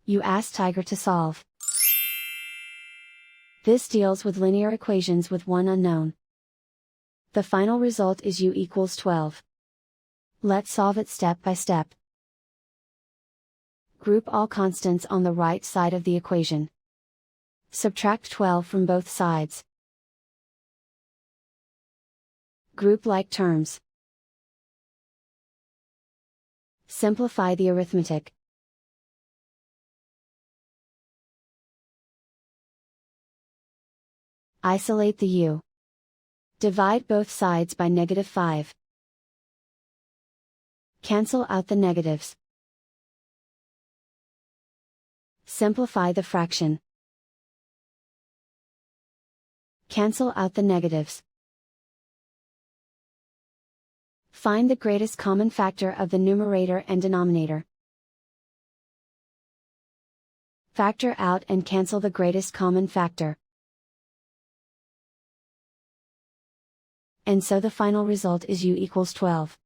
You ask Tiger to solve. This deals with linear equations with one unknown. The final result is u equals 12. Let's solve it step by step. Group all constants on the right side of the equation. Subtract 12 from both sides. Group like terms. Simplify the arithmetic. Isolate the u. Divide both sides by -5. Cancel out the negatives. Simplify the fraction. Cancel out the negatives. Find the greatest common factor of the numerator and denominator. Factor out and cancel the greatest common factor. And so the final result is u equals 12.